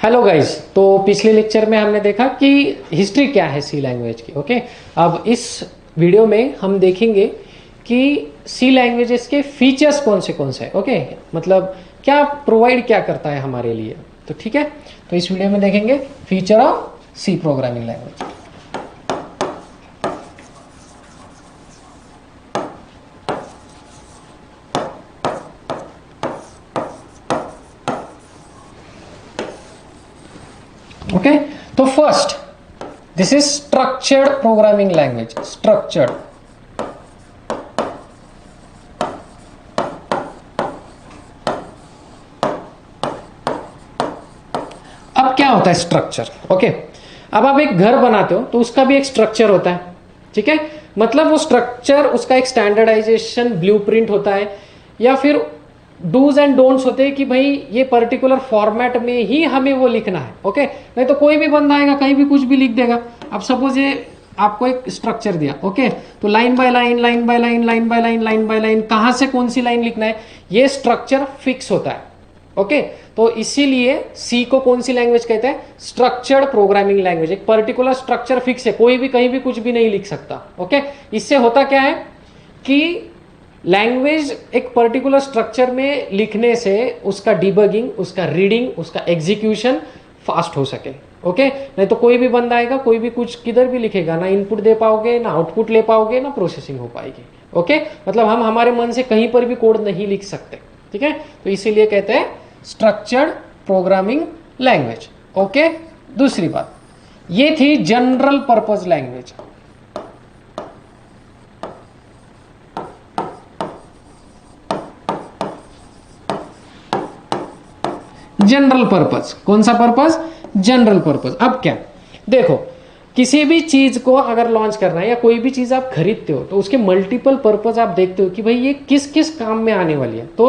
Hello guys. तो पिछले lecture में हमने देखा कि हिस्ट्री क्या है सी लैंग्वेज की। ओके, अब इस वीडियो में हम देखेंगे कि सी लैंग्वेजेस के फीचर्स कौन से हैं। ओके, मतलब क्या प्रोवाइड क्या करता है हमारे लिए। तो ठीक है, तो इस वीडियो में देखेंगे feature of C programming language. Okay, तो first this is structured programming language. Structured, अब क्या होता है स्ट्रक्चर। ओके, अब आप एक घर बनाते हो तो उसका भी एक स्ट्रक्चर होता है। ठीक है, मतलब वो स्ट्रक्चर उसका एक स्टैंडर्डाइजेशन ब्लूप्रिंट होता है या फिर डूज एंड डोंट्स होते हैं कि भाई ये पर्टिकुलर फॉर्मेट में ही हमें वो लिखना है। ओके, नहीं तो कोई भी बंदा आएगा कहीं भी कुछ भी लिख देगा। अब सपोज ये आपको एक स्ट्रक्चर दिया। ओके, तो line by line, line by line, line by line, line by line, कहां से कौन सी लाइन लिखना है ये स्ट्रक्चर फिक्स होता है। ओके, तो इसीलिए सी को कौन सी लैंग्वेज कहते हैं? Structured programming language. एक पर्टिकुलर स्ट्रक्चर फिक्स है, कोई भी कहीं भी कुछ भी नहीं लिख सकता। ओके, इससे होता क्या है कि लैंग्वेज एक पर्टिकुलर स्ट्रक्चर में लिखने से उसका डिबगिंग, उसका रीडिंग, उसका एग्जीक्यूशन फास्ट हो सके। ओके, नहीं तो कोई भी बंदा आएगा, कोई भी कुछ किधर भी लिखेगा, ना इनपुट दे पाओगे, ना आउटपुट ले पाओगे, ना प्रोसेसिंग हो पाएगी। ओके, मतलब हम हमारे मन से कहीं पर भी कोड नहीं लिख सकते। ठीक है, तो इसीलिए कहते हैं स्ट्रक्चर्ड प्रोग्रामिंग लैंग्वेज। ओके, दूसरी बात, ये थी general purpose language. General purpose, कौन सा पर्पज? General purpose. अब क्या देखो, किसी भी चीज को अगर लॉन्च करना है या कोई भी चीज आप खरीदते हो तो उसके मल्टीपल पर्पज आप देखते हो कि भाई ये किस किस काम में आने वाली है। तो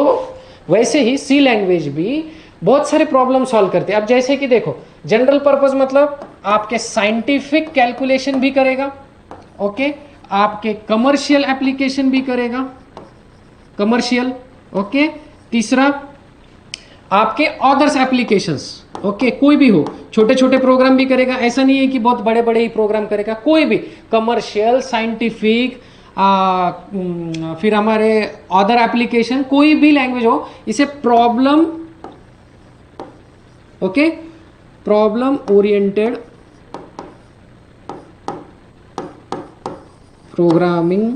वैसे ही सी लैंग्वेज भी बहुत सारे प्रॉब्लम सॉल्व करते हैं। अब जैसे कि देखो, जनरल पर्पज मतलब आपके साइंटिफिक कैलकुलेशन भी करेगा। ओके, आपके कमर्शियल एप्लीकेशन भी करेगा, कमर्शियल। ओके, तीसरा आपके अदर्स एप्लीकेशंस। ओके, कोई भी हो, छोटे छोटे प्रोग्राम भी करेगा। ऐसा नहीं है कि बहुत बड़े बड़े ही प्रोग्राम करेगा, कोई भी कमर्शियल, साइंटिफिक, फिर हमारे अदर एप्लीकेशन, कोई भी लैंग्वेज हो, इसे problem, okay, problem oriented programming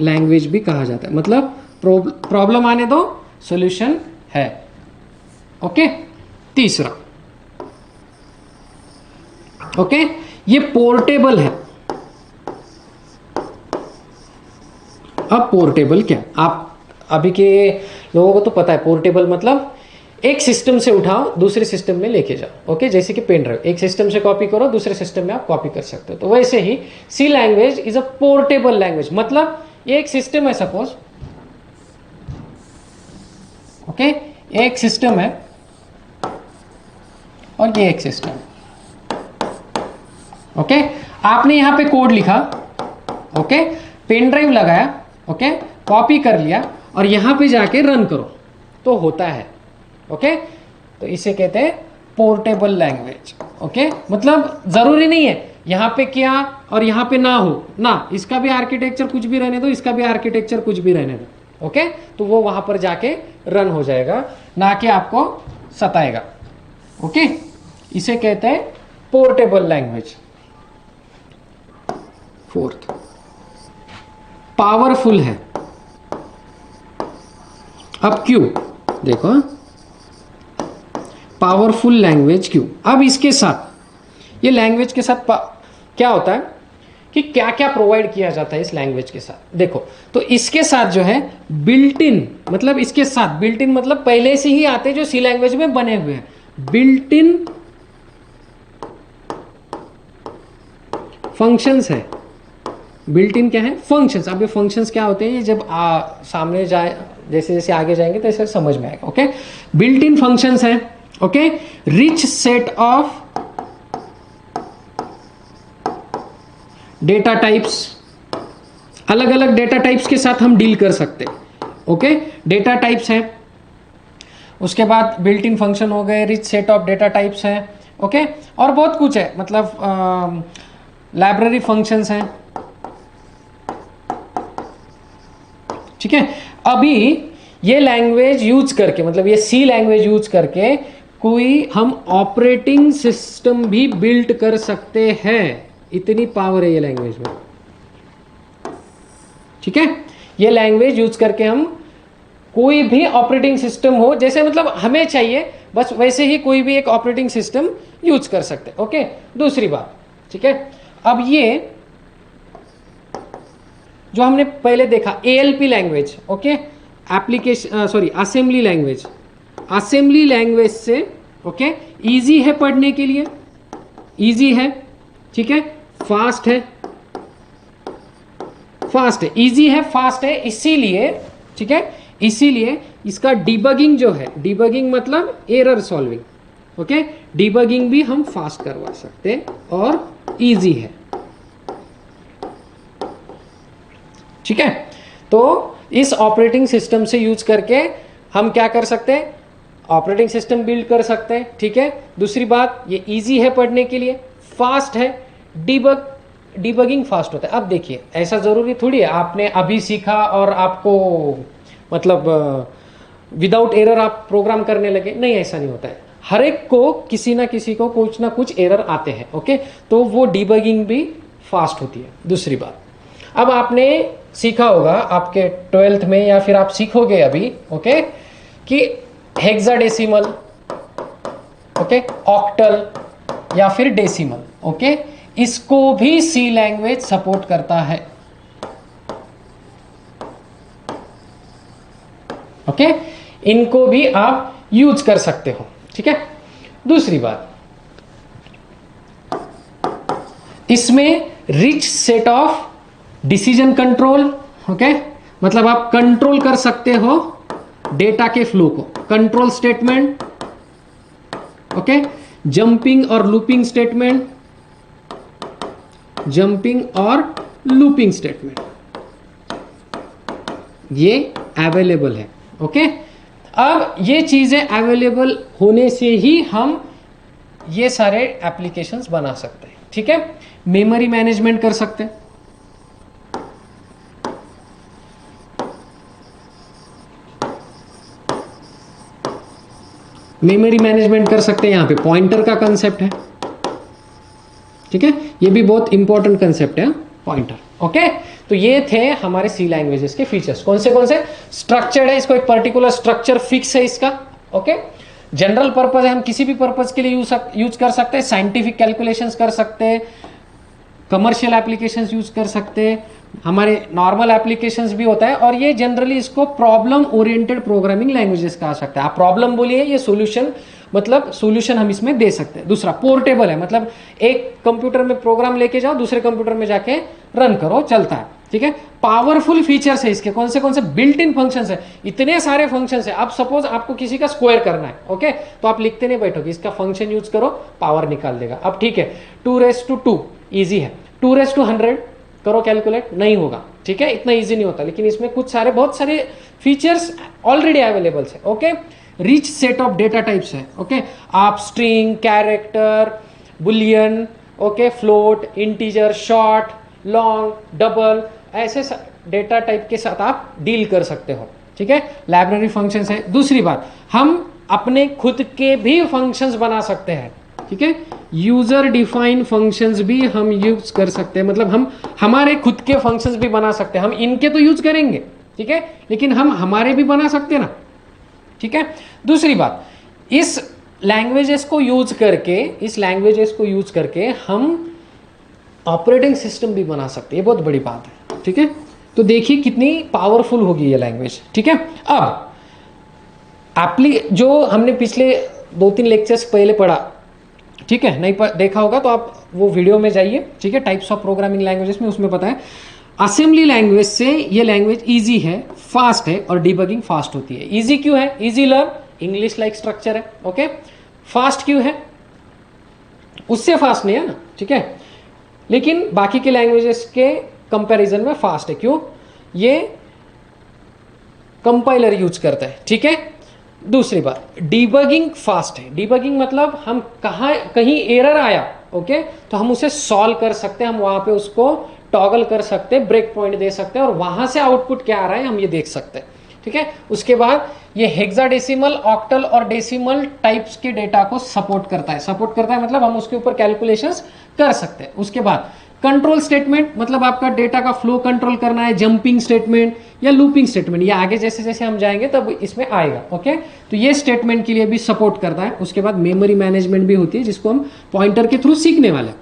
language भी कहा जाता है। मतलब प्रॉब्लम आने दो, सॉल्यूशन है। ओके, तीसरा, ओके, ये पोर्टेबल है। अब पोर्टेबल क्या, आप अभी के लोगों को तो पता है, पोर्टेबल मतलब एक सिस्टम से उठाओ दूसरे सिस्टम में लेके जाओ। ओके, जैसे कि पेन ड्राइव, एक सिस्टम से कॉपी करो दूसरे सिस्टम में आप कॉपी कर सकते हो। तो वैसे ही C language is a portable language. मतलब ये एक सिस्टम है, सपोज, ओके, एक सिस्टम है और ये एक सिस्टम। ओके, आपने यहां पे कोड लिखा, ओके, पेन ड्राइव लगाया, ओके, कॉपी कर लिया और यहां पे जाके रन करो तो होता है। ओके, तो इसे कहते हैं पोर्टेबल लैंग्वेज। ओके, मतलब जरूरी नहीं है यहां पे क्या और यहां पे ना हो ना, इसका भी आर्किटेक्चर कुछ भी रहने दो, इसका भी आर्किटेक्चर कुछ भी रहने दो। ओके, तो वो वहां पर जाके रन हो जाएगा, ना कि आपको सताएगा। ओके, इसे कहते हैं पोर्टेबल लैंग्वेज। फोर्थ, पावरफुल है। अब क्यों देखो, पावरफुल लैंग्वेज क्यों? अब इसके साथ, ये लैंग्वेज के साथ क्या होता है कि क्या क्या प्रोवाइड किया जाता है इस लैंग्वेज के साथ। देखो, तो इसके साथ जो है बिल्ट इन, मतलब इसके साथ बिल्ट इन मतलब पहले से ही आते जो सी लैंग्वेज में बने हुए हैं, बिल्ट इन फंक्शंस है। बिल्ट इन क्या है? फंक्शंस। अब ये फंक्शंस क्या होते हैं, ये जब सामने जाए, जैसे जैसे आगे जाएंगे तो ऐसे समझ में आएगा। ओके, बिल्ट इन फंक्शंस है। Okay, rich set of data types, अलग अलग डेटा टाइप्स के साथ हम डील कर सकते हैं। ओके, डेटा टाइप्स है। उसके बाद बिल्ट इन फंक्शन हो गए, rich set of data types हैं, ओके, और बहुत कुछ है, मतलब लाइब्रेरी फंक्शंस हैं, ठीक है। अभी ये लैंग्वेज यूज करके, मतलब ये सी लैंग्वेज यूज करके कोई हम ऑपरेटिंग सिस्टम भी बिल्ड कर सकते हैं, इतनी पावर है ये लैंग्वेज में, ठीक है। ये लैंग्वेज यूज करके हम कोई भी ऑपरेटिंग सिस्टम हो, जैसे मतलब हमें चाहिए बस वैसे ही कोई भी एक ऑपरेटिंग सिस्टम यूज कर सकते हैं, ओके। दूसरी बात, ठीक है, अब ये जो हमने पहले देखा ALP language, okay, application sorry assembly language, assembly language से, ओके, इजी है पढ़ने के लिए, इजी है, ठीक है, फास्ट है, फास्ट है, इजी है, फास्ट है, इसीलिए, ठीक है, इसीलिए इसका डिबगिंग जो है, डिबगिंग मतलब एरर सॉल्विंग, ओके, डिबगिंग भी हम फास्ट करवा सकते हैं और इजी है, ठीक है। तो इस ऑपरेटिंग सिस्टम से यूज करके हम क्या कर सकते हैं, ऑपरेटिंग सिस्टम बिल्ड कर सकते हैं, ठीक है। दूसरी बात, ये इजी है पढ़ने के लिए, फास्ट है, डिबगिंग फास्ट होता है। अब देखिए, ऐसा जरूरी थोड़ी है आपने अभी सीखा और आपको मतलब विदाउट एरर आप प्रोग्राम करने लगे, नहीं, ऐसा नहीं होता है। हर एक को किसी ना किसी को कुछ ना कुछ एरर आते हैं, ओके, तो वो डिबगिंग भी फास्ट होती है। दूसरी बात, अब आपने सीखा होगा आपके 12th में या फिर आप सीखोगे अभी, ओके, कि हेक्साडेसिमल, ओके, ऑक्टल या फिर डेसिमल, ओके, इसको भी सी लैंग्वेज सपोर्ट करता है, ओके, इनको भी आप यूज कर सकते हो, ठीक है। दूसरी बात, इसमें rich set of decision control, okay, मतलब आप कंट्रोल कर सकते हो डेटा के फ्लो को, कंट्रोल स्टेटमेंट, ओके, जंपिंग और लूपिंग स्टेटमेंट, जंपिंग और लूपिंग स्टेटमेंट, ये अवेलेबल है, ओके। अब ये चीजें अवेलेबल होने से ही हम ये सारे एप्लीकेशंस बना सकते हैं, ठीक है। मेमोरी मैनेजमेंट कर सकते हैं, मेमोरी मैनेजमेंट कर सकते हैं, यहां पे पॉइंटर का कंसेप्ट है, ठीक है, ये भी बहुत इंपॉर्टेंट कंसेप्ट है, पॉइंटर, ओके। तो ये थे हमारे सी लैंग्वेजेस के फीचर्स, कौन से स्ट्रक्चर्ड है, इसको एक पर्टिकुलर स्ट्रक्चर फिक्स है इसका, ओके। जनरल पर्पज है, हम किसी भी पर्पज के लिए यूज कर सकते हैं, साइंटिफिक कैलकुलेशंस कर सकते हैं, कमर्शियल एप्लीकेशंस यूज कर सकते हैं, हमारे नॉर्मल एप्लीकेशंस भी होता है, और ये जनरली इसको प्रॉब्लम ओरिएंटेड प्रोग्रामिंग लैंग्वेजेस कहा सकता है। आप प्रॉब्लम बोलिए, ये सॉल्यूशन, मतलब सॉल्यूशन हम इसमें दे सकते हैं। दूसरा, पोर्टेबल है, मतलब एक कंप्यूटर में प्रोग्राम लेके जाओ, दूसरे कंप्यूटर में जाके रन करो, चलता है, ठीक है। पावरफुल फीचर्स है इसके, कौन से बिल्ट इन फंक्शंस है, इतने सारे फंक्शंस है। अब सपोज आपको किसी का स्क्वायर करना है, ओके, तो आप लिखते नहीं बैठोगे, इसका फंक्शन यूज करो, पावर निकाल देगा। अब ठीक है, 2⁻² इजी है, 2⁻100 करो कैलकुलेट, नहीं होगा, ठीक है, इतना इजी नहीं होता, लेकिन इसमें कुछ सारे बहुत सारे फीचर्स ऑलरेडी अवेलेबल है, okay. Rich set of data types है, ओके, आप string, character, Boolean, okay, float, integer, short, long, double, ऐसे डेटा टाइप के साथ आप डील कर सकते हो, ठीक है। लाइब्रेरी फंक्शंस है। दूसरी बात, हम अपने खुद के भी फंक्शंस बना सकते हैं, ठीक है, यूजर डिफाइन फंक्शंस भी हम यूज कर सकते हैं, मतलब हम हमारे खुद के फंक्शंस भी बना सकते हैं। हम इनके तो यूज करेंगे, ठीक है, लेकिन हम हमारे भी बना सकते हैं ना, ठीक है। दूसरी बात, इस लैंग्वेजेस को यूज करके हम ऑपरेटिंग सिस्टम भी बना सकते हैं, ये बहुत बड़ी बात है, ठीक है। तो देखिए कितनी पावरफुल होगी ये लैंग्वेज, ठीक है। अब जो हमने पिछले 2-3 लेक्चर्स पहले पढ़ा, ठीक है, नहीं देखा होगा तो आप वो वीडियो में जाइए, ठीक है, टाइप्स ऑफ प्रोग्रामिंग लैंग्वेजेस में, उसमें पता है असेंबली लैंग्वेज से ये लैंग्वेज इजी है, फास्ट है और डिबगिंग फास्ट होती है। इजी क्यों है? Easy learn, English like structure है, ओके। फास्ट क्यों है? उससे फास्ट नहीं है ना, ठीक है, लेकिन बाकी के लैंग्वेजेस के कंपैरिजन में फास्ट है। क्यों? ये कंपाइलर यूज करता है, ठीक है। दूसरी बात, डिबगिंग फास्ट है। डिबगिंग मतलब हम कहीं एरर आया, ओके, तो हम उसे सॉल्व कर सकते हैं, हम वहां पे उसको टॉगल कर सकते हैं, ब्रेक पॉइंट दे सकते हैं और वहां से आउटपुट क्या आ रहा है हम ये देख सकते हैं, ठीक है। उसके बाद ये हेक्साडेसिमल, ऑक्टल और डेसिमल टाइप्स के डेटा को सपोर्ट करता है। सपोर्ट करता है मतलब हम उसके ऊपर कैलकुलेशंस कर सकते हैं। उसके बाद कंट्रोल स्टेटमेंट, मतलब आपका डेटा का फ्लो कंट्रोल करना है, जंपिंग स्टेटमेंट या लूपिंग स्टेटमेंट, ये आगे जैसे जैसे हम जाएंगे तब इसमें आएगा, ओके। तो ये स्टेटमेंट के लिए भी सपोर्ट करता है। उसके बाद मेमोरी मैनेजमेंट भी होती है जिसको हम पॉइंटर के थ्रू सीखने वाले हैं,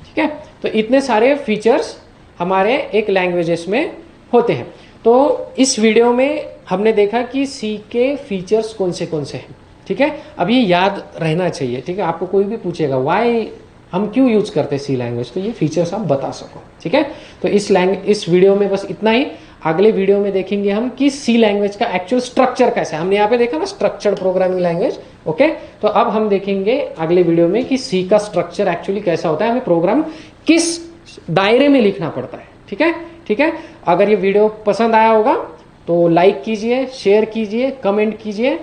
ठीक है। तो इतने सारे फीचर्स हमारे एक लैंग्वेजेस में होते हैं। तो इस वीडियो में हमने देखा कि सी के फीचर्स कौन से हैं, ठीक है। अब ये याद रहना चाहिए, ठीक है। आपको कोई भी पूछेगा वाई हम क्यों यूज करते हैं सी लैंग्वेज, तो ये फीचर्स आप बता सको, ठीक है। तो इस वीडियो में बस इतना ही। अगले वीडियो में देखेंगे हम कि सी लैंग्वेज का एक्चुअल स्ट्रक्चर कैसा है। हमने यहाँ पे देखा ना स्ट्रक्चर्ड प्रोग्रामिंग लैंग्वेज, ओके। तो अब हम देखेंगे अगले वीडियो में कि सी का स्ट्रक्चर एक्चुअली कैसा होता है, हमें प्रोग्राम किस दायरे में लिखना पड़ता है, ठीक है। ठीक है, अगर ये वीडियो पसंद आया होगा तो लाइक कीजिए, शेयर कीजिए, कमेंट कीजिए